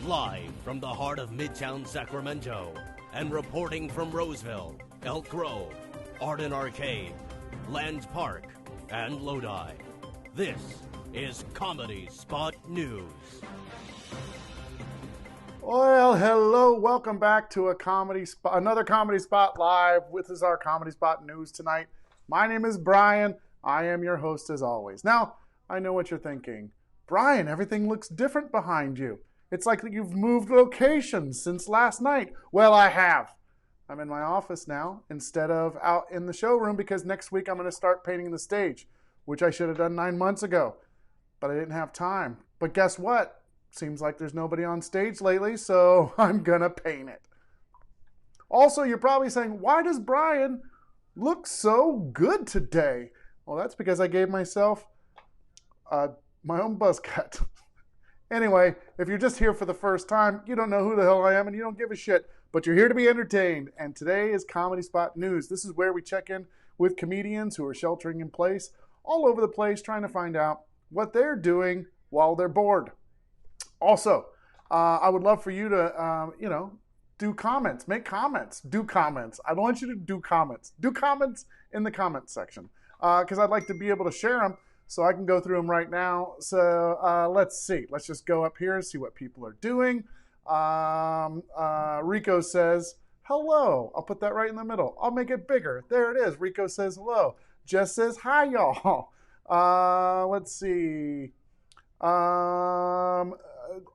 Live from the heart of Midtown Sacramento and reporting from Roseville, Elk Grove, Arden Arcade, Lands Park, and Lodi. This is Comedy Spot News. Well, hello, welcome back to another Comedy Spot Live. This is our Comedy Spot News tonight. My name is Brian. I am your host as always. Now, I know what you're thinking. Brian, everything looks different behind you. It's like you've moved locations since last night. Well, I have. I'm in my office now instead of out in the showroom because next week I'm going to start painting the stage, which I should have done 9 months ago, but I didn't have time. But guess what? Seems like there's nobody on stage lately, so I'm going to paint it. Also, you're probably saying, why does Brian look so good today? Well, that's because I gave myself my own buzz cut. Anyway, if you're just here for the first time, you don't know who the hell I am and you don't give a shit, but you're here to be entertained. And today is Comedy Spot News. This is where we check in with comedians who are sheltering in place all over the place, trying to find out what they're doing while they're bored. Also, I would love for you to, do comments, make comments, do comments. I want you to do comments. Do comments in the comments section because I'd like to be able to share them so I can go through them right now. So let's see. Let's just go up here and see what people are doing. Rico says, hello. I'll put that right in the middle. I'll make it bigger. There it is. Rico says hello. Jess says, hi, y'all. Let's see.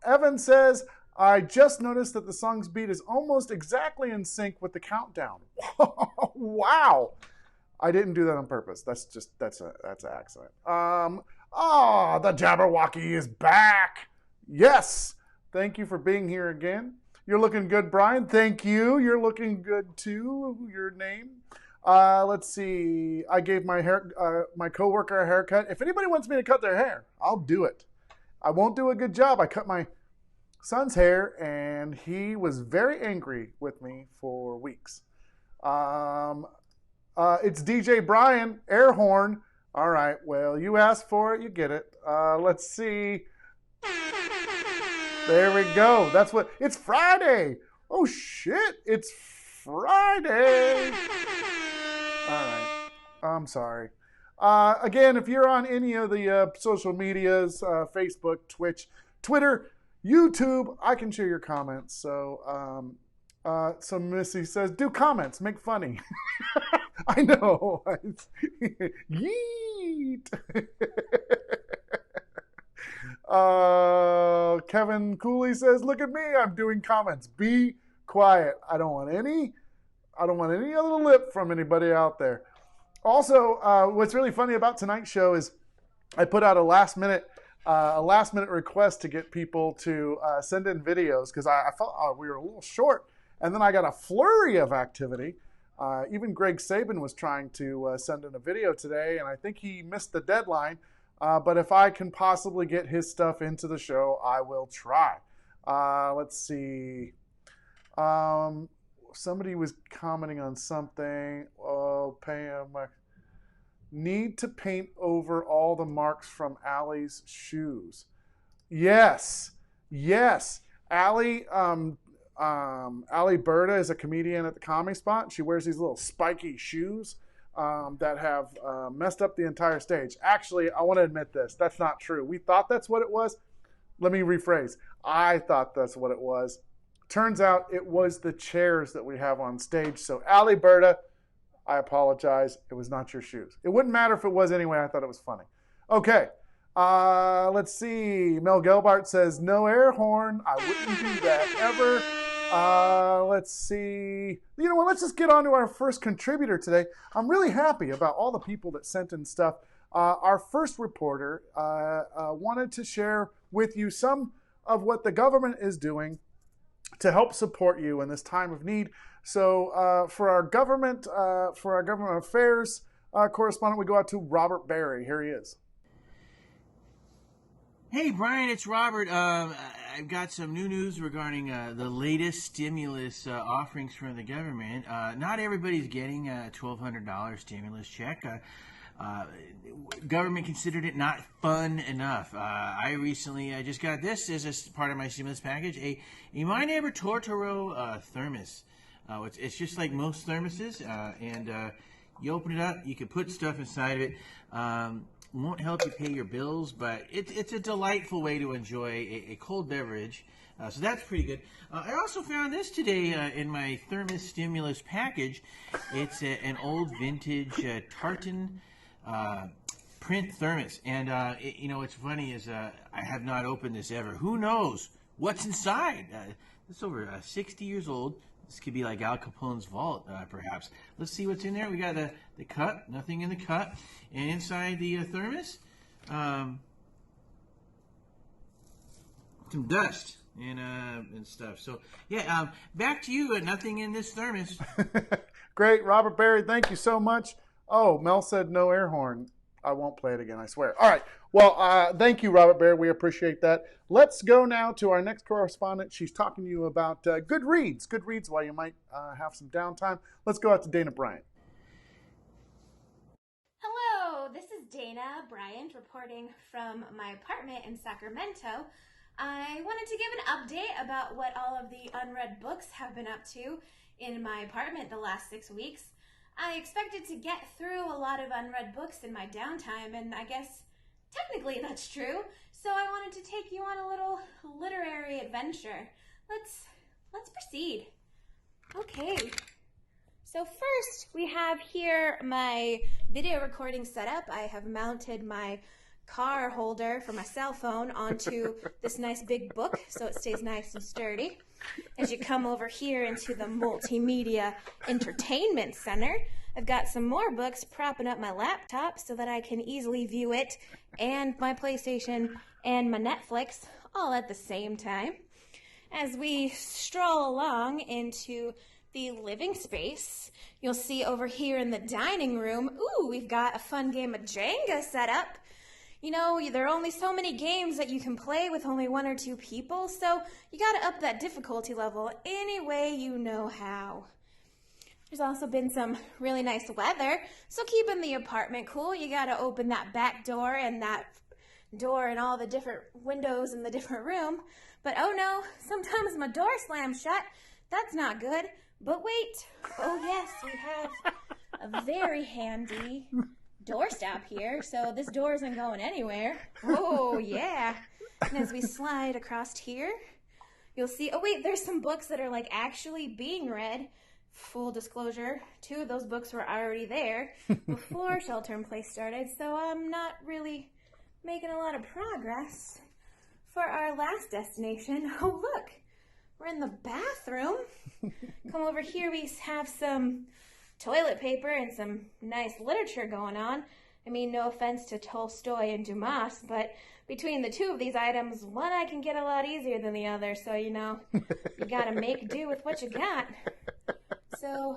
Evan says, I just noticed that the song's beat is almost exactly in sync with the countdown. Wow. I didn't do that on purpose. That's an accident. The Jabberwocky is back. Yes. Thank you for being here again. You're looking good, Brian. Thank you. You're looking good too. Your name. Let's see. I gave my coworker a haircut. If anybody wants me to cut their hair, I'll do it. I won't do a good job. I cut my son's hair, and he was very angry with me for weeks. It's DJ Brian, air horn. All right, well, you asked for it, you get it. Let's see. There we go. It's Friday. Oh, shit, it's Friday. All right, I'm sorry. Again, if you're on any of the social medias, Facebook, Twitch, Twitter, YouTube, I can share your comments. So Missy says, do comments, make funny. I know. Yeet. Kevin Cooley says, look at me, I'm doing comments. Be quiet. I don't want any other lip from anybody out there. Also, what's really funny about tonight's show is I put out a last minute request to get people to send in videos because I felt we were a little short. And then I got a flurry of activity. Even Greg Saban was trying to send in a video today, and I think he missed the deadline. But if I can possibly get his stuff into the show, I will try. Let's see. Somebody was commenting on something. Oh, need to paint over all the marks from Allie's shoes. Yes. Allie Berta is a comedian at the Comedy Spot. She wears these little spiky shoes that have messed up the entire stage. Actually, I want to admit this. That's not true. We thought that's what it was. Let me rephrase. I thought that's what it was. Turns out it was the chairs that we have on stage. So Allie Berta, I apologize. It was not your shoes. It wouldn't matter if it was anyway. I thought it was funny. Okay. Let's see. Mel Gelbart says, no air horn. I wouldn't do that ever. Let's see. You know what? Let's just get on to our first contributor today. I'm really happy about all the people that sent in stuff. Our first reporter wanted to share with you some of what the government is doing to help support you in this time of need. So for our government affairs correspondent, we go out to Robert Barry. Here he is. Hey, Brian, it's Robert. I've got some new news regarding the latest stimulus offerings from the government. Not everybody's getting a $1,200 stimulus check. Government considered it not fun enough. I just got this as a part of my stimulus package, a My Neighbor Totoro thermos. It's just like most thermoses, and you open it up, you can put stuff inside of it. Won't help you pay your bills, but it's a delightful way to enjoy a cold beverage. So that's pretty good. I also found this today in my thermos stimulus package. It's an old vintage tartan print thermos, and what's funny is I have not opened this ever. Who knows what's inside? It's over 60 years old. This could be like Al Capone's vault, perhaps. Let's see what's in there. We got the cup, nothing in the cup, and inside the thermos, some dust and stuff. So yeah, back to you. Nothing in this thermos. Great, Robert Barry. Thank you so much. Oh, Mel said no air horn. I won't play it again, I swear. All right. Well, thank you, Robert Barry. We appreciate that. Let's go now to our next correspondent. She's talking to you about good reads while you might have some downtime. Let's go out to Dana Bryant. Hello, this is Dana Bryant reporting from my apartment in Sacramento. I wanted to give an update about what all of the unread books have been up to in my apartment the last 6 weeks. I expected to get through a lot of unread books in my downtime, and I guess technically that's true. So I wanted to take you on a little literary adventure. Let's proceed. Okay. So first, we have here my video recording setup. I have mounted my car holder for my cell phone onto this nice big book so it stays nice and sturdy. As you come over here into the multimedia entertainment center, I've got some more books propping up my laptop so that I can easily view it and my PlayStation and my Netflix all at the same time. As we stroll along into the living space, you'll see over here in the dining room, we've got a fun game of Jenga set up. You know, there are only so many games that you can play with only one or two people, so you gotta up that difficulty level any way you know how. There's also been some really nice weather, so keeping the apartment cool, you gotta open that back door and that door and all the different windows in the different room. But oh no, sometimes my door slams shut. That's not good. But wait, oh yes, we have a very handy doorstop here, so this door isn't going anywhere. Oh yeah. And as we slide across here, you'll see, oh wait, there's some books that are like actually being read. Full disclosure, 2 of those books were already there before Shelter in Place started, so I'm not really making a lot of progress. For our last destination, oh look, we're in the bathroom. Come over here, we have some toilet paper and some nice literature going on. I mean, no offense to Tolstoy and Dumas, but between the 2 of these items, one I can get a lot easier than the other, so you know, you gotta make do with what you got. So,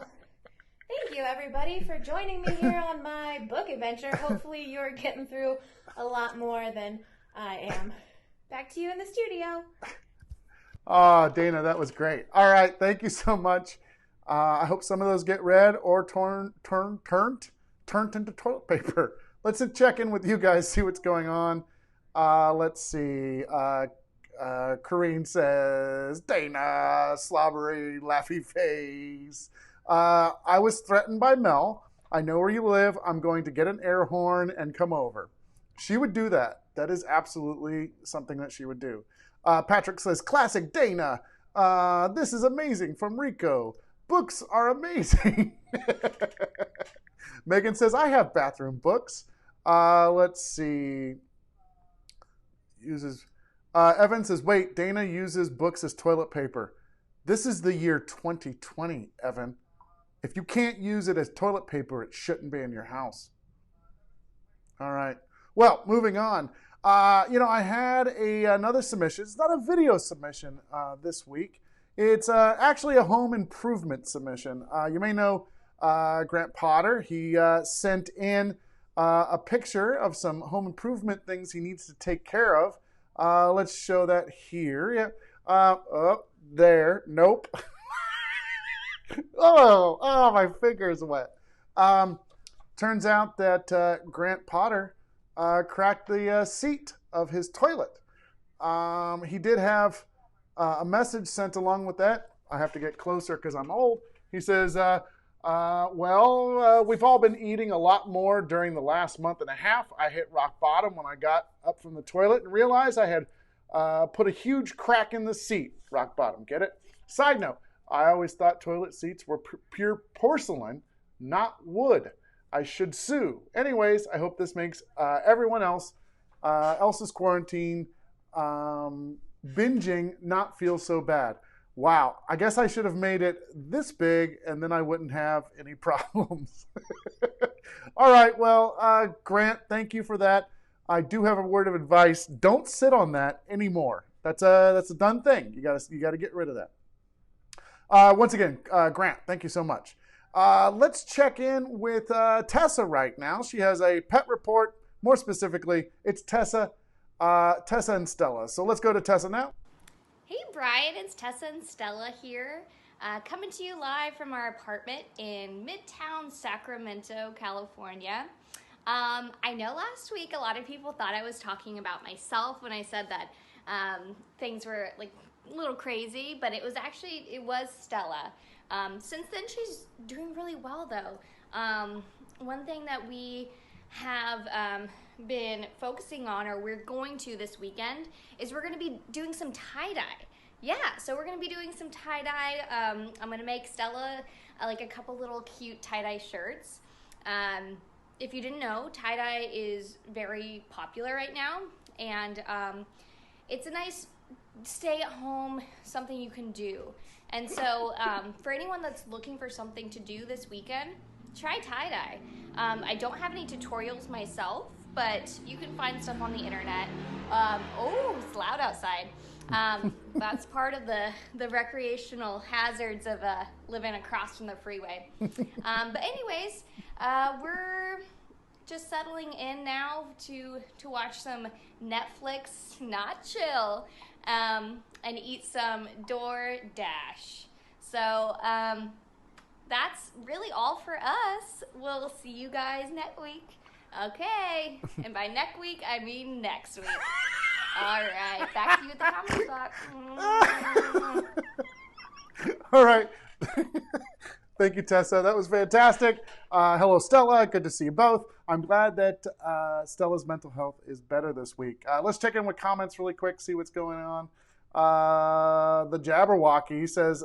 thank you everybody for joining me here on my book adventure. Hopefully you're getting through a lot more than I am. Back to you in the studio. Oh, Dana, that was great. All right, thank you so much. I hope some of those get read or turned into toilet paper. Let's check in with you guys, see what's going on. Let's see. Corrine says, Dana, slobbery, laughy face. I was threatened by Mel. I know where you live. I'm going to get an air horn and come over. She would do that. That is absolutely something that she would do. Patrick says, classic Dana. This is amazing from Rico. Books are amazing. Megan says, I have bathroom books. Let's see. Evan says, wait, Dana uses books as toilet paper. This is the year 2020, Evan. If you can't use it as toilet paper, it shouldn't be in your house. All right. Well, moving on. I had another submission. It's not a video submission this week. It's actually a home improvement submission. You may know Grant Potter. He sent in a picture of some home improvement things he needs to take care of. Let's show that here. Yeah. Up there. Nope. oh, my finger is wet. turns out that Grant Potter cracked the seat of his toilet. He did have a message sent along with that. I have to get closer because I'm old. He says, we've all been eating a lot more during the last month and a half. I hit rock bottom when I got up from the toilet and realized I had put a huge crack in the seat. Rock bottom, get it? Side note, I always thought toilet seats were pure porcelain, not wood. I should sue. Anyways, I hope this makes everyone else's quarantine binging not feel so bad. Wow, I guess I should have made it this big and then I wouldn't have any problems. All right, well, Grant, thank you for that. I do have a word of advice. Don't sit on that anymore. That's a done thing. You gotta get rid of that. Once again, Grant, thank you so much. Let's check in with Tessa right now. She has a pet report. More specifically, it's Tessa and Stella. So let's go to Tessa now. Hey Brian, it's Tessa and Stella here, coming to you live from our apartment in Midtown Sacramento, California. I know last week a lot of people thought I was talking about myself when I said that things were like a little crazy, but it was Stella. Since then she's doing really well though. One thing that we have been focusing on, or we're going to this weekend, is we're going to be doing some tie-dye. Yeah, so we're going to be doing some tie-dye. I'm going to make Stella like a couple little cute tie-dye shirts. If you didn't know, tie-dye is very popular right now, and it's a nice stay-at-home something you can do. And so for anyone that's looking for something to do this weekend, try tie-dye. I don't have any tutorials myself, but you can find stuff on the internet. Oh, it's loud outside. That's part of the recreational hazards of living across from the freeway. But anyways, we're just settling in now to watch some Netflix, not chill, and eat some DoorDash. So that's really all for us. We'll see you guys next week. Okay, and by next week, I mean next week. All right, back to you at the comment box. All right. Thank you, Tessa. That was fantastic. Hello, Stella. Good to see you both. I'm glad that Stella's mental health is better this week. Let's check in with comments really quick, see what's going on. The Jabberwocky says,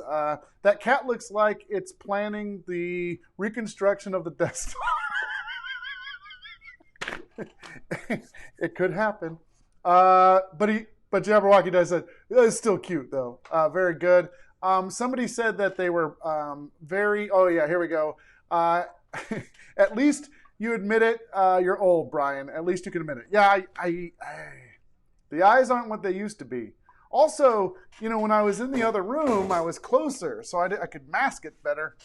that cat looks like it's planning the reconstruction of the Death Star. It could happen. But Jabberwocky does say, it's still cute though. Very good. Somebody said that they were oh yeah, here we go. At least you admit it. You're old, Brian. At least you can admit it. Yeah, the eyes aren't what they used to be. Also, when I was in the other room, I was closer, so I could mask it better.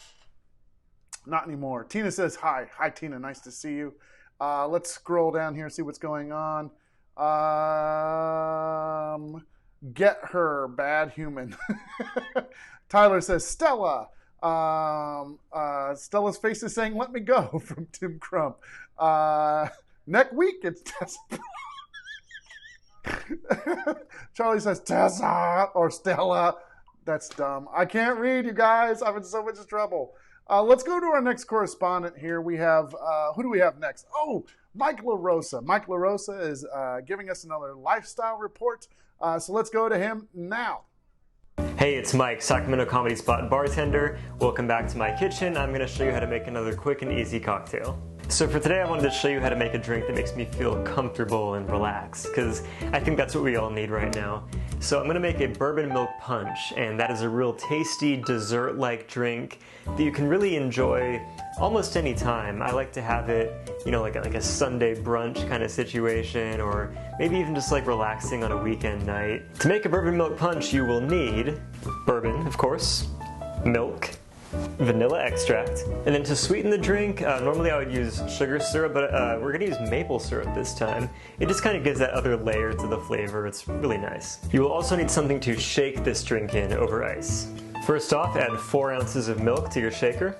Not anymore. Tina says, hi. Hi, Tina. Nice to see you. Let's scroll down here and see what's going on. Get her, bad human. Tyler says, Stella. Stella's face is saying, let me go, from Tim Crump. Next week, it's Tessa. Charlie says, Tessa or Stella. That's dumb. I can't read, you guys. I'm in so much trouble. Let's go to our next correspondent here. We have, who do we have next? Oh, Mike LaRosa. Mike LaRosa is giving us another lifestyle report. So let's go to him now. Hey, it's Mike, Sacramento Comedy Spot bartender. Welcome back to my kitchen. I'm going to show you how to make another quick and easy cocktail. So for today, I wanted to show you how to make a drink that makes me feel comfortable and relaxed, because I think that's what we all need right now. So I'm going to make a bourbon milk punch, and that is a real tasty dessert-like drink that you can really enjoy almost any time. I like to have it, like a Sunday brunch kind of situation, or maybe even just like relaxing on a weekend night. To make a bourbon milk punch, you will need bourbon, of course, milk, vanilla extract, and then to sweeten the drink, normally I would use sugar syrup, but we're going to use maple syrup this time. It just kind of gives that other layer to the flavor. It's really nice. You will also need something to shake this drink in over ice. First off, add 4 ounces of milk to your shaker.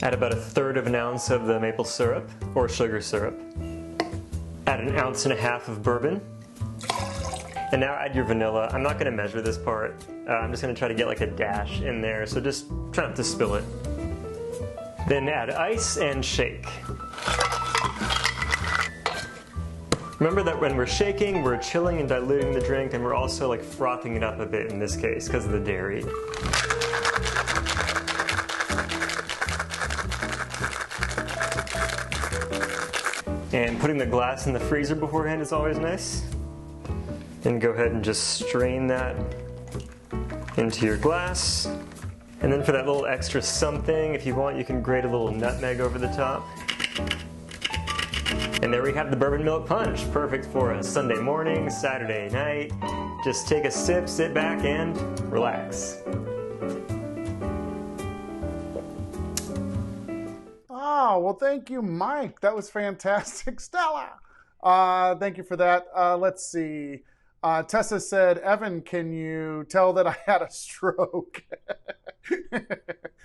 Add about 1/3 of an ounce of the maple syrup or sugar syrup. Add 1.5 ounces of bourbon. And now add your vanilla. I'm not going to measure this part. I'm just going to try to get like a dash in there, so just try not to spill it. Then add ice and shake. Remember that when we're shaking, we're chilling and diluting the drink, and we're also like frothing it up a bit in this case because of the dairy. And putting the glass in the freezer beforehand is always nice. And go ahead and just strain that into your glass. And then for that little extra something, if you want, you can grate a little nutmeg over the top. And there we have the bourbon milk punch. Perfect for a Sunday morning, Saturday night. Just take a sip, sit back, and relax. Oh, well, thank you, Mike. That was fantastic. Stella, thank you for that. Let's see. Tessa said, Evan, can you tell that I had a stroke?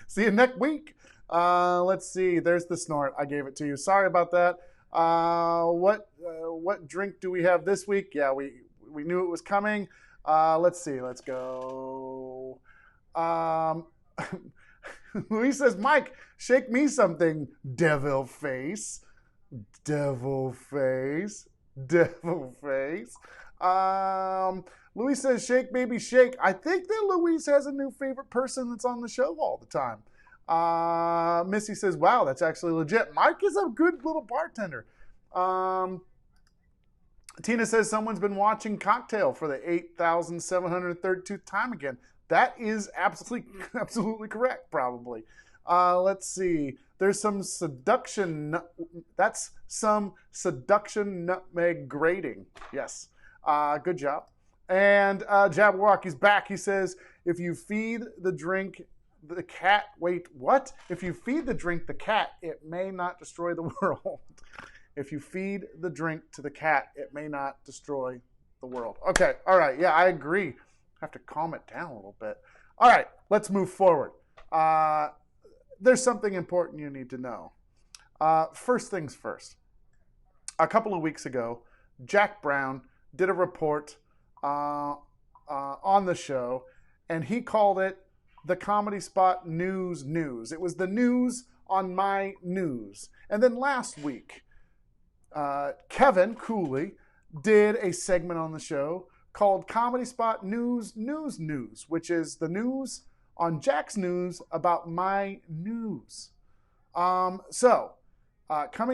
See you next week. Let's see. There's the snort. I gave it to you. Sorry about that. What drink do we have this week? Yeah, we knew it was coming. Let's see. Let's go. Louise says, Mike, shake me something, devil face. Devil face. Devil face. Louise says, shake, baby, shake. I think that Louise has a new favorite person that's on the show all the time. Missy says, wow, that's actually legit. Mike is a good little bartender. Tina says, someone's been watching Cocktail for the 8,732th time again. That is absolutely correct, probably. Let's see. There's some seduction. That's some seduction nutmeg grating. Yes. Good job. And Jabberwocky's back. He says, if you feed the drink the cat, wait, what? If you feed the drink the cat, it may not destroy the world. If you feed the drink to the cat, it may not destroy the world. Okay. All right. Yeah, I agree. Have to calm it down a little bit. All right, let's move forward. There's something important you need to know. First things first. A couple of weeks ago, Jack Brown did a report on the show, and he called it the Comedy Spot News. It was the news on my news. And then last week, Kevin Cooley did a segment on the show called Comedy Spot News, which is the news on Jack's news about my news. Coming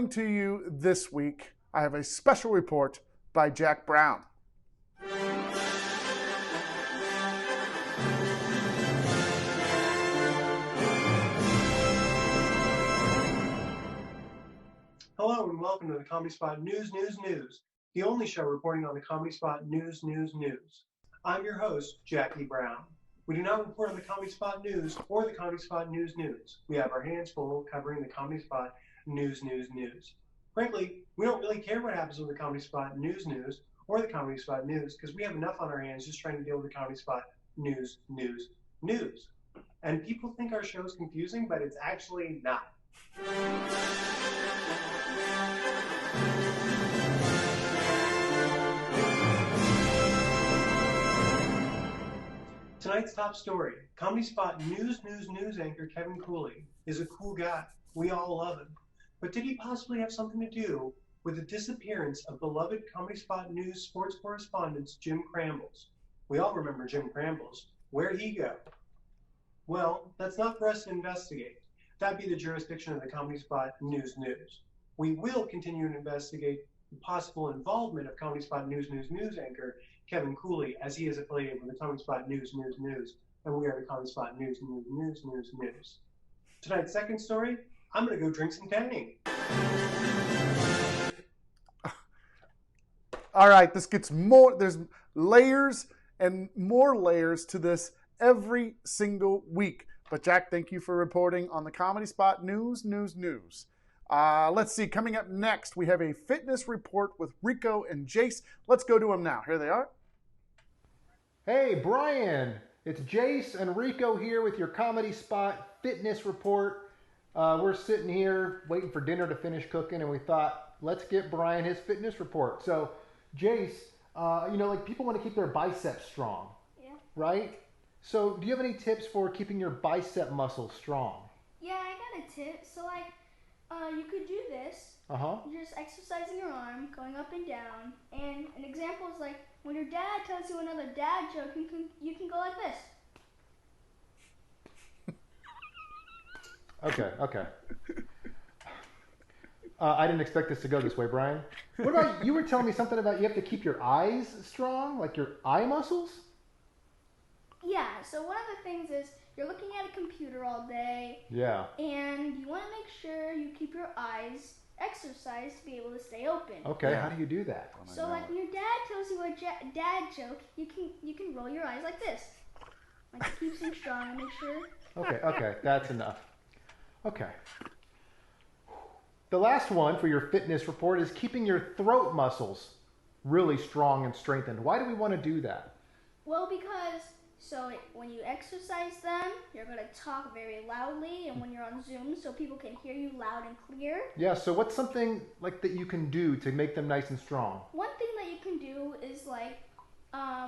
to you this week, I have a special report by Jack Brown. Hello and welcome to the Comedy Spot News, the only show reporting on the Comedy Spot News. I'm your host, Jackie Brown. We do not report on the Comedy Spot News or the Comedy Spot News. We have our hands full covering the Comedy Spot News. Frankly, we don't really care what happens with the Comedy Spot News or the Comedy Spot News because we have enough on our hands just trying to deal with the Comedy Spot News. And people think our show is confusing, but it's actually not. Tonight's top story, Comedy Spot News anchor Kevin Cooley is a cool guy. We all love him. But did he possibly have something to do with the disappearance of beloved Comedy Spot News sports correspondent Jim Crambles? We all remember Jim Crambles. Where'd he go? Well, that's not for us to investigate. That'd be the jurisdiction of the Comedy Spot News. We will continue to investigate the possible involvement of Comedy Spot News anchor Kevin Cooley, as he is affiliated with the Comedy Spot News, and we are the Comedy Spot News. Tonight's second story, I'm going to go drink some Tang. All right, this gets more, there's layers and more layers to this every single week. But Jack, thank you for reporting on the Comedy Spot News. Let's see, coming up next, we have a fitness report with Rico and Jace. Let's go to them now. Here they are. Hey, Brian. It's Jace and Rico here with your Comedy Spot fitness report. We're sitting here waiting for dinner to finish cooking, and we thought, let's get Brian his fitness report. So, Jace, like people want to keep their biceps strong, right? So, do you have any tips for keeping your bicep muscles strong? Yeah, I got a tip. So, you could do this. You're just exercising your arm, going up and down. And an example is like when your dad tells you another dad joke, you can go like this. Okay. I didn't expect this to go this way, Brian. What about, you were telling me something about you have to keep your eyes strong, like your eye muscles? Yeah, so one of the things is you're looking at a computer all day. Yeah. And you want to make sure you keep your eyes exercised to be able to stay open. Okay, how do you do that? So like when your dad tells you a dad joke, you can roll your eyes like this. Like it keeps them strong and make sure. Okay, that's enough. Okay. The last one for your fitness report is keeping your throat muscles really strong and strengthened. Why do we want to do that? Well, because when you exercise them, you're going to talk very loudly, and when you're on Zoom, so people can hear you loud and clear. Yeah, so what's something like that you can do to make them nice and strong? One thing that you can do is like,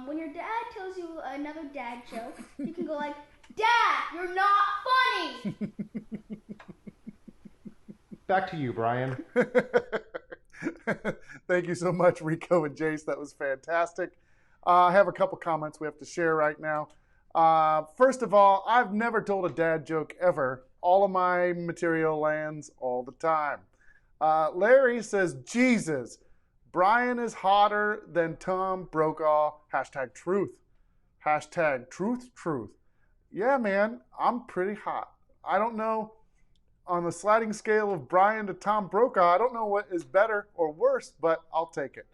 when your dad tells you another dad joke, you can go like, "Dad, you're not funny!" Back to you, Brian. Thank you so much, Rico and Jace. That was fantastic. I have a couple comments we have to share right now. First of all, I've never told a dad joke ever. All of my material lands all the time. Larry says, Jesus, Brian is hotter than Tom Brokaw. #truth. #truth. Yeah, man, I'm pretty hot. I don't know. On the sliding scale of Brian to Tom Brokaw, I don't know what is better or worse, but I'll take it.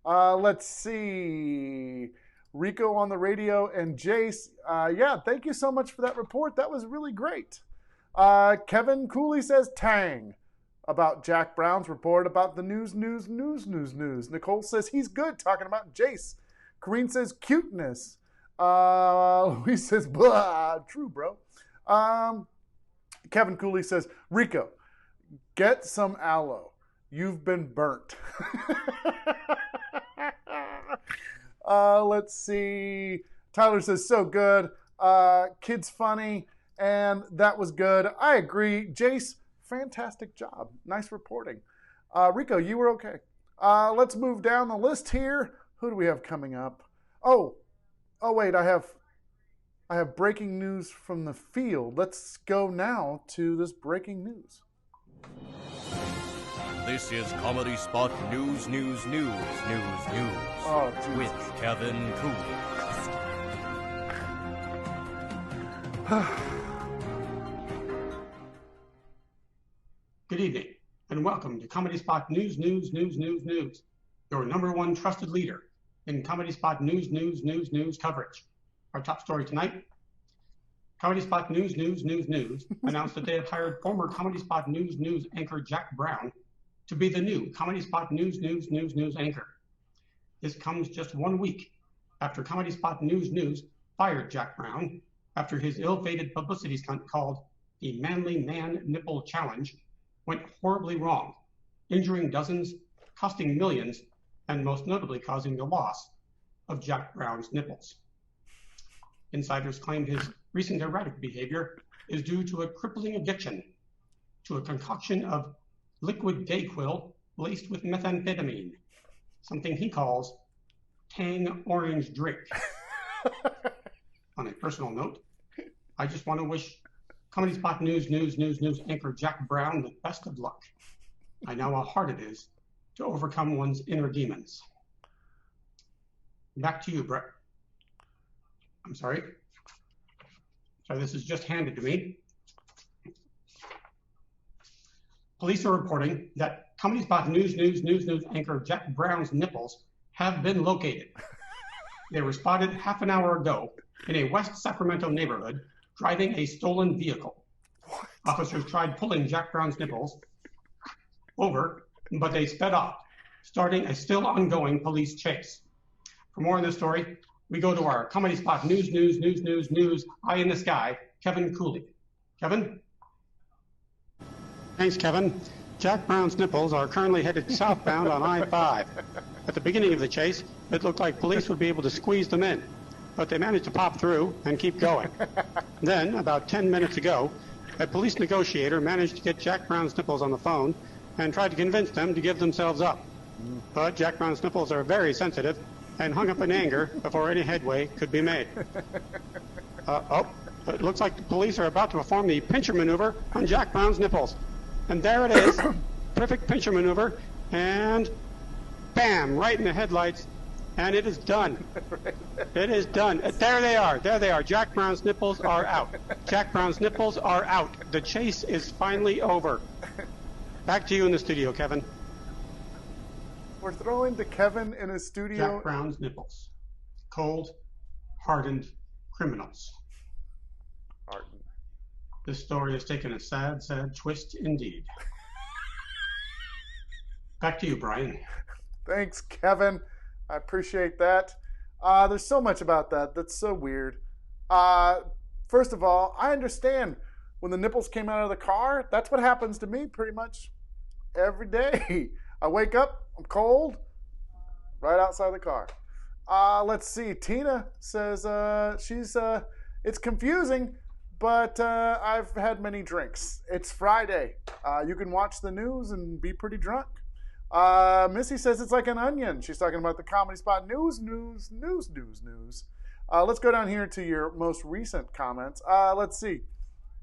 Let's see. Rico on the radio and Jace. Thank you so much for that report. That was really great. Kevin Cooley says tang about Jack Brown's report about the news. Nicole says he's good talking about Jace. Corrine says cuteness. Louise says blah. True, bro. Kevin Cooley says, Rico, get some aloe. You've been burnt. Let's see. Tyler says, so good. Kid's funny. And that was good. I agree. Jace, fantastic job. Nice reporting. Rico, you were okay. Let's move down the list here. Who do we have coming up? Oh, wait, I have breaking news from the field. Let's go now to this breaking news. This is Comedy Spot News. Oh, with Kevin Cooley. Good evening, and welcome to Comedy Spot News. Your number one trusted leader in Comedy Spot news coverage. Our top story tonight, Comedy Spot News announced that they have hired former Comedy Spot News anchor Jack Brown to be the new Comedy Spot News anchor. This comes just 1 week after Comedy Spot News fired Jack Brown after his ill-fated publicity stunt called the Manly Man Nipple Challenge went horribly wrong, injuring dozens, costing millions, and most notably causing the loss of Jack Brown's nipples. Insiders claimed his recent erratic behavior is due to a crippling addiction to a concoction of liquid Dayquil laced with methamphetamine, something he calls Tang Orange Drink. On a personal note, I just want to wish Comedy Spot News anchor Jack Brown the best of luck. I know how hard it is to overcome one's inner demons. Back to you, Brett. I'm sorry. So this is just handed to me. Police are reporting that Comedy Spot News anchor Jack Brown's nipples have been located. They were spotted half an hour ago in a West Sacramento neighborhood driving a stolen vehicle. What? Officers tried pulling Jack Brown's nipples over, but they sped off, starting a still ongoing police chase. For more on this story, we go to our Comedy Spot News, eye in the sky, Kevin Cooley. Kevin? Thanks, Kevin. Jack Brown's nipples are currently headed southbound on I-5. At the beginning of the chase, it looked like police would be able to squeeze them in, but they managed to pop through and keep going. Then, about 10 minutes ago, a police negotiator managed to get Jack Brown's nipples on the phone and tried to convince them to give themselves up. But Jack Brown's nipples are very sensitive and hung up in anger before any headway could be made. It looks like the police are about to perform the pincher maneuver on Jack Brown's nipples. And there it is. Perfect pincher maneuver. And bam, right in the headlights. And it is done. It is done. There they are. There they are. Jack Brown's nipples are out. Jack Brown's nipples are out. The chase is finally over. Back to you in the studio, Kevin. We're throwing to Kevin in his studio. Jack Brown's nipples. Cold, hardened criminals. Hardened. This story has taken a sad, sad twist indeed. Back to you, Brian. Thanks, Kevin. I appreciate that. There's so much about that that's so weird. First of all, I understand when the nipples came out of the car. That's what happens to me pretty much every day. I wake up, I'm cold, right outside the car. Let's see. Tina says it's confusing, but I've had many drinks. It's Friday. You can watch the news and be pretty drunk. Missy says it's like an onion. She's talking about the Comedy Spot news. Let's go down here to your most recent comments. Let's see.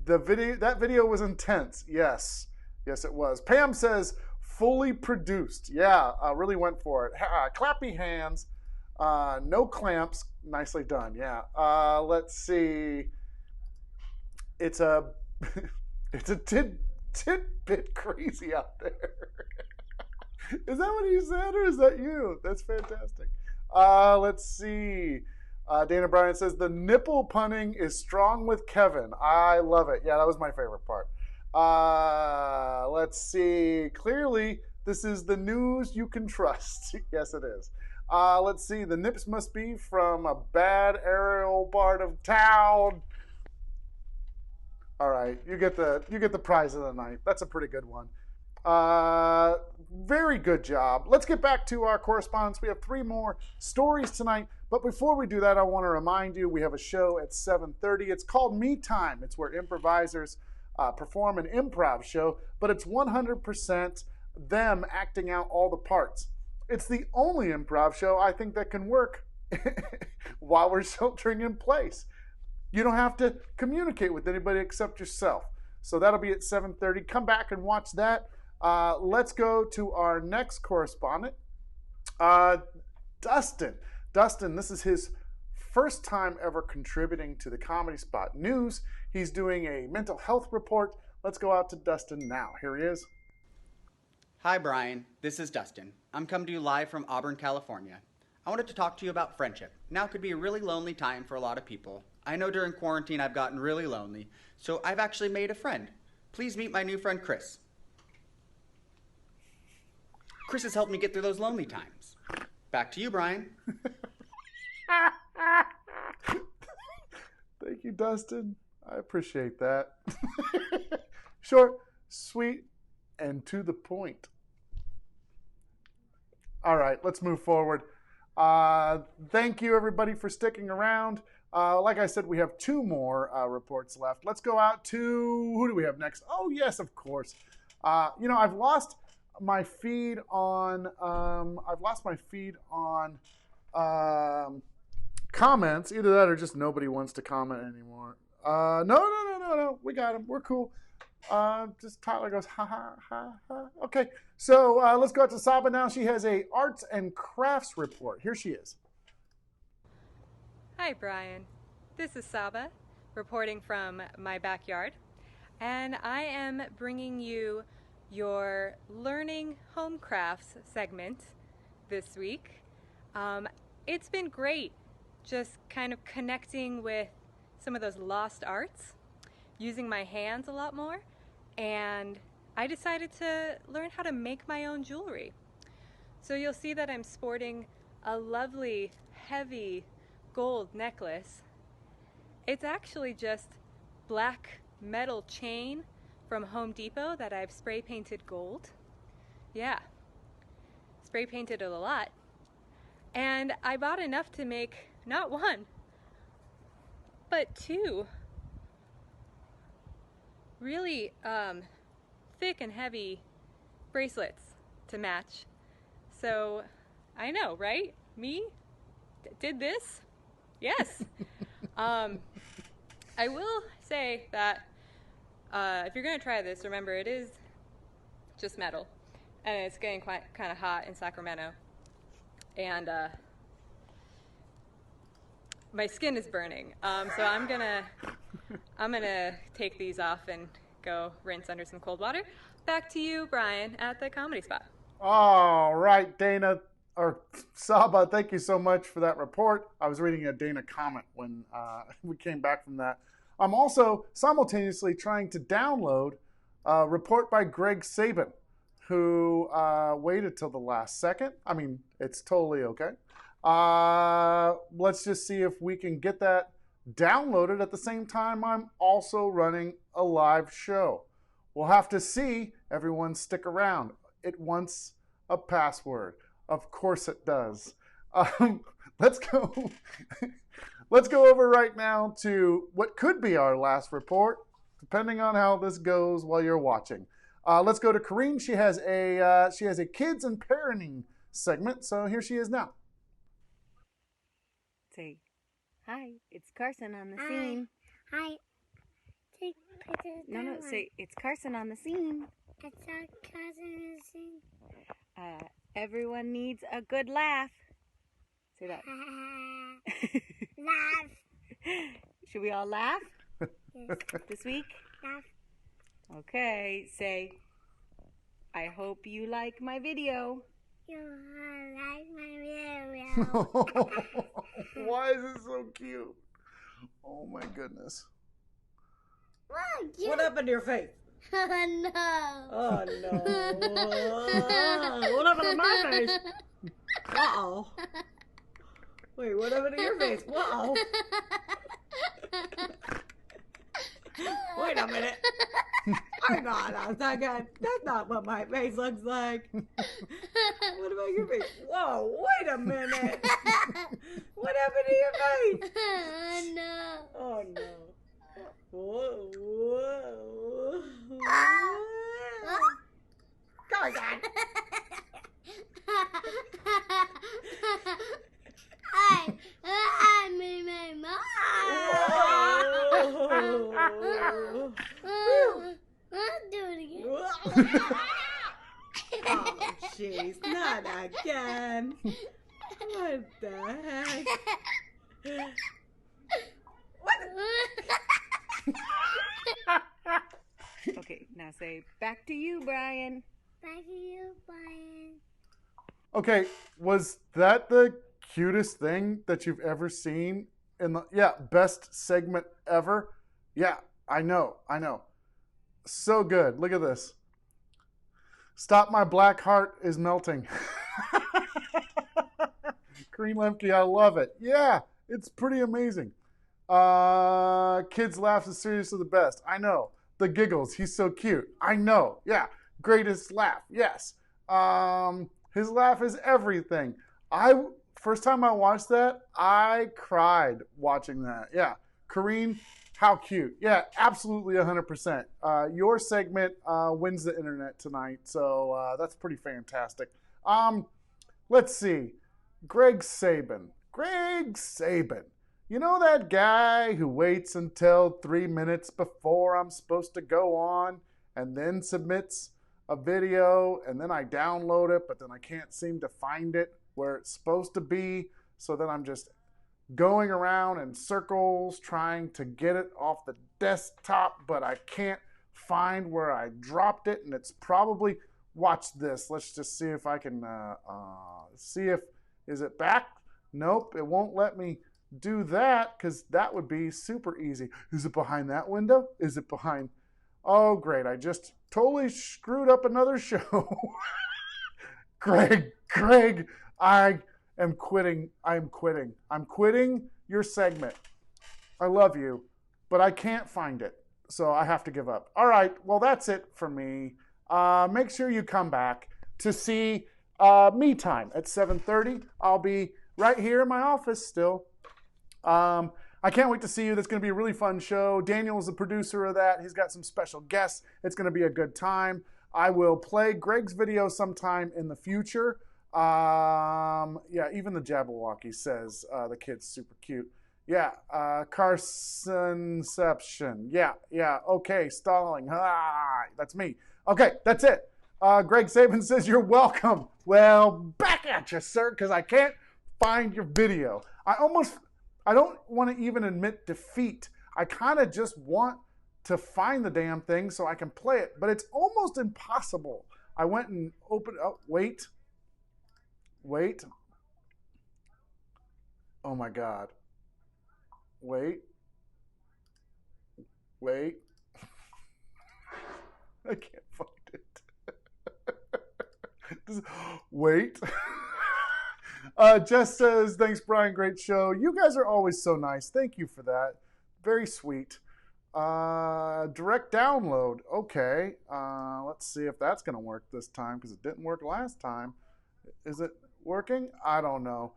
That video was intense. Yes, it was. Pam says fully produced. Yeah, really went for it. Clappy hands. No clamps. Nicely done. Yeah. Let's see. It's a tidbit crazy out there. Is that what he said, or is that you? That's fantastic. Let's see. Dana Bryan says, the nipple punning is strong with Kevin. I love it. Yeah, that was my favorite part. Let's see. Clearly, this is the news you can trust. Yes, it is. Let's see. The nips must be from a bad aerial part of town. All right, you get the prize of the night. That's a pretty good one. Very good job. Let's get back to our correspondence. We have 3 more stories tonight. But before we do that, I want to remind you we have a show at 7:30. It's called Me Time. It's where improvisers perform an improv show, but it's 100% them acting out all the parts. It's the only improv show I think that can work while we're sheltering in place. You don't have to communicate with anybody except yourself. So that'll be at 7:30. Come back and watch that. Let's go to our next correspondent, Dustin. Dustin, this is his first time ever contributing to the Comedy Spot News. He's doing a mental health report. Let's go out to Dustin now. Here he is. Hi, Brian. This is Dustin. I'm coming to you live from Auburn, California. I wanted to talk to you about friendship. Now could be a really lonely time for a lot of people. I know during quarantine I've gotten really lonely, so I've actually made a friend. Please meet my new friend, Chris. Chris has helped me get through those lonely times. Back to you, Brian. Thank you, Dustin. I appreciate that. Short, sweet, and to the point. All right, let's move forward. Thank you, everybody, for sticking around. Like I said, we have 2 more reports left. Let's go out to, who do we have next? Oh, yes, of course. I've lost my feed on comments. Either that or just nobody wants to comment anymore. No. We got him. We're cool. Just Tyler goes, ha, ha, ha, ha. Okay, so let's go out to Saba now. She has a arts and crafts report. Here she is. Hi, Brian. This is Saba, reporting from my backyard. And I am bringing you your Learning Home Crafts segment this week. It's been great just kind of connecting with some of those lost arts, using my hands a lot more, and I decided to learn how to make my own jewelry. So you'll see that I'm sporting a lovely, heavy gold necklace. It's actually just black metal chain from Home Depot that I've spray painted gold. Yeah, spray painted it a lot. And I bought enough to make not one, but two really thick and heavy bracelets to match. So I know, right? Me did this? Yes. I will say that if you're going to try this, remember it is just metal, and it's getting quite kind of hot in Sacramento, and my skin is burning. So I'm gonna take these off and go rinse under some cold water. Back to you, Brian, at the Comedy Spot. All right, Dana, or Saba, thank you so much for that report. I was reading a Dana comment when we came back from that. I'm also simultaneously trying to download a report by Greg Saban, who waited till the last second. I mean, it's totally okay. Let's just see if we can get that downloaded at the same time I'm also running a live show. We'll have to see. Everyone stick around. It wants a password. Of course it does. Let's go. Let's go over right now to what could be our last report, depending on how this goes while you're watching. Let's go to Corrine. She has a kids and parenting segment, so here she is now. Say, hi, it's Carson on the scene. Hi. Take pictures. No, say, it's Carson on the scene. It's Carson on the scene. Everyone needs a good laugh. Say that. Laugh. Should we all laugh? Yes. This week? Laugh. Okay, say, I hope you like my video. You like my video. Why is it so cute? Oh my goodness. What happened to your face? Oh no. Oh no. What happened to my face? Uh-oh. Wait, what happened to your face? Uh-oh. Wait a minute. Hang on a second. That's not what my face looks like. What about your face? Whoa, wait a minute. What happened to your face? Oh no. Oh no. Whoa, whoa. Carson. I'm my mom. I'll do it again. Oh, jeez, not again. What the heck? Okay, now say, back to you, Brian. Back to you, Brian. Okay, was that the cutest thing that you've ever seen in the best segment ever? Yeah, I know. So good. Look at this. Stop, my black heart is melting. Green Lemke, I love it. Yeah, it's pretty amazing. Kids laughs is seriously the best. I know. The giggles, he's so cute. I know. Yeah, greatest laugh. Yes. His laugh is everything. First time I watched that, I cried watching that. Yeah. Corrine, how cute. Yeah, absolutely 100%. Your segment wins the internet tonight, so that's pretty fantastic. Let's see. Greg Saban. You know that guy who waits until 3 minutes before I'm supposed to go on and then submits a video, and then I download it, but then I can't seem to find it where it's supposed to be, so then I'm just going around in circles trying to get it off the desktop, but I can't find where I dropped it, and it's probably, watch this, let's just see if I can is it back? Nope, it won't let me do that, because that would be super easy. Is it behind that window? Is it behind? Oh, great. I just totally screwed up another show. Greg, I am quitting. I'm quitting your segment. I love you, but I can't find it. So I have to give up. All right, well, that's it for me. Make sure you come back to see Me Time at 7:30. I'll be right here in my office still. I can't wait to see you. That's going to be a really fun show. Daniel's the producer of that. He's got some special guests. It's going to be a good time. I will play Greg's video sometime in the future. Yeah, even the Jabberwocky says the kid's super cute. Yeah, Carsonception. Yeah, okay, stalling. That's me. Okay, that's it. Greg Saban says you're welcome. Well, back at you, sir, because I can't find your video. I don't want to even admit defeat. I kind of just want to find the damn thing so I can play it, but it's almost impossible. I went and opened up. Wait. Oh my God. Wait. I can't find it. Wait. Jess says, thanks, Brian. Great show. You guys are always so nice. Thank you for that. Very sweet. Direct download. Okay. Let's see if that's going to work this time because it didn't work last time. Is it working? I don't know.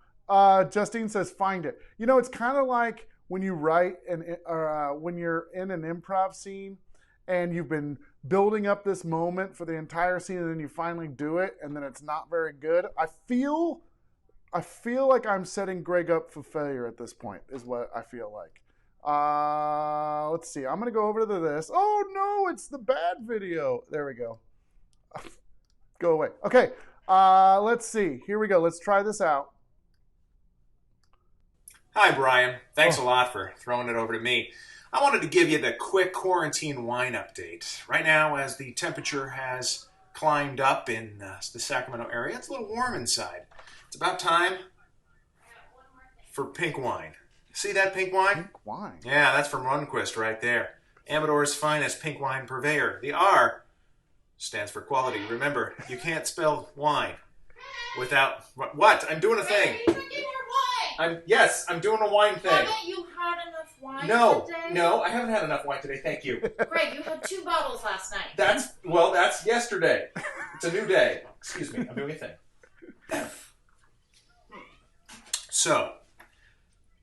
Justine says, find it. You know, it's kind of like when you write when you're in an improv scene and you've been building up this moment for the entire scene and then you finally do it and then it's not very good. I feel like I'm setting Greg up for failure at this point, is what I feel like. Let's see. I'm going to go over to this. Oh, no, it's the bad video. There we go. Go away. Okay, let's see. Here we go. Let's try this out. Hi, Brian. Thanks a lot for throwing it over to me. I wanted to give you the quick quarantine wine update. Right now, as the temperature has climbed up in the Sacramento area, it's a little warm inside. It's about time for pink wine. See that pink wine? Pink wine? Yeah, that's from Runquist right there. Amador's finest pink wine purveyor. The R stands for quality. Remember, you can't spell wine without... What? I'm doing a thing. Are you drinking more wine? Yes, I'm doing a wine thing. Haven't you had enough wine today? No, I haven't had enough wine today, thank you. Greg, you had 2 bottles last night. That's yesterday. It's a new day. Excuse me, I'm doing a thing. So,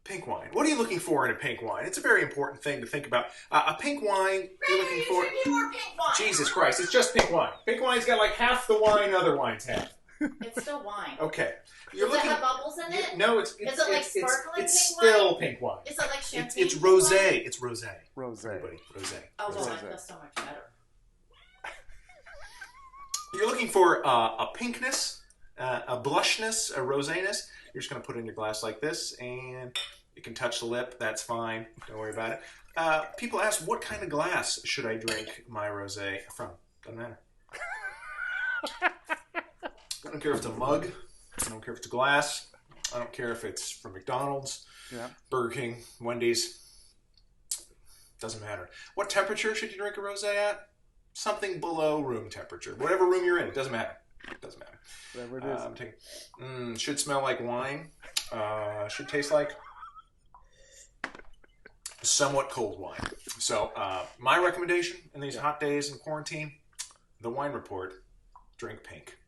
pink wine. What are you looking for in a pink wine? It's a very important thing to think about. A pink wine, you're looking for... Drinking more pink wine. Jesus Christ, it's just pink wine. Pink wine's got like half the wine other wines have. It's still wine. Okay. Does it have bubbles in it? No, it's Is it like sparkling it's pink still wine? pink wine. Is it like champagne? It's rosé. It's rosé. Rosé. Everybody, rosé. Oh, well, Rosé. that's so much better. You're looking for a pinkness, a blushness, a roséness. You're just going to put it in your glass like this, and you can touch the lip. That's fine. Don't worry about it. People ask, what kind of glass should I drink my rosé from? Doesn't matter. I don't care if it's a mug. I don't care if it's a glass. I don't care if it's from McDonald's, Burger King, Wendy's. Doesn't matter. What temperature should you drink a rosé at? Something below room temperature. Whatever room you're in, it doesn't matter. It doesn't matter. Whatever it is. Should smell like wine. Should taste like somewhat cold wine. So my recommendation in these hot days in quarantine, the wine report, drink pink.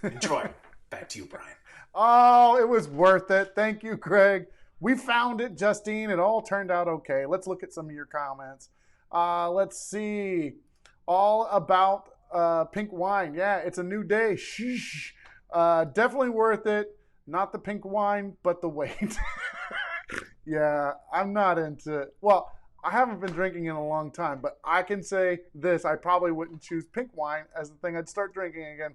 Enjoy. Back to you, Brian. Oh, it was worth it. Thank you, Greg. We found it, Justine. It all turned out okay. Let's look at some of your comments. Let's see. All about pink wine. Yeah, it's a new day. Sheesh. Definitely worth it. Not the pink wine, but the wait. Yeah, I'm not into it. Well, I haven't been drinking in a long time, but I can say this. I probably wouldn't choose pink wine as the thing I'd start drinking again.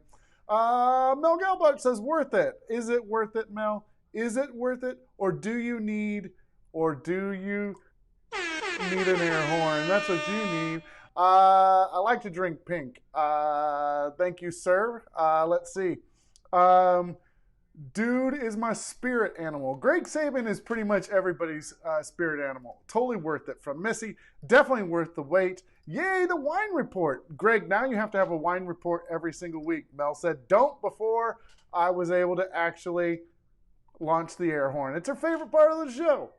Mel Galbuck says, worth it. Is it worth it, Mel? Is it worth it? Or do you need an air horn? That's what you need. I like to drink pink. Thank you, sir. Let's see. Dude is my spirit animal. Greg Saban is pretty much everybody's spirit animal. Totally worth it. From Missy, definitely worth the wait. Yay, the wine report. Greg, now you have to have a wine report every single week. Mel said, don't before I was able to actually launch the air horn. It's her favorite part of the show.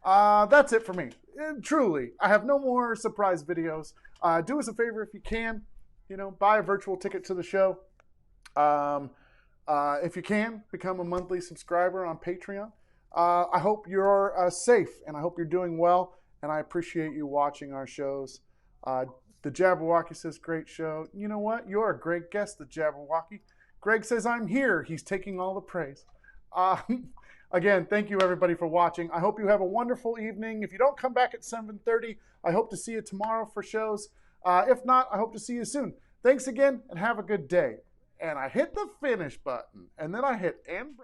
That's it for me. truly, I have no more surprise videos. Do us a favor if you can, buy a virtual ticket to the show. If you can, become a monthly subscriber on Patreon. I hope you're safe, and I hope you're doing well, and I appreciate you watching our shows. The Jabberwocky says, great show. You know what? You're a great guest, the Jabberwocky. Greg says, I'm here. He's taking all the praise. Again, thank you, everybody, for watching. I hope you have a wonderful evening. If you don't come back at 7:30, I hope to see you tomorrow for shows. If not, I hope to see you soon. Thanks again, and have a good day. And I hit the finish button, and then I hit end.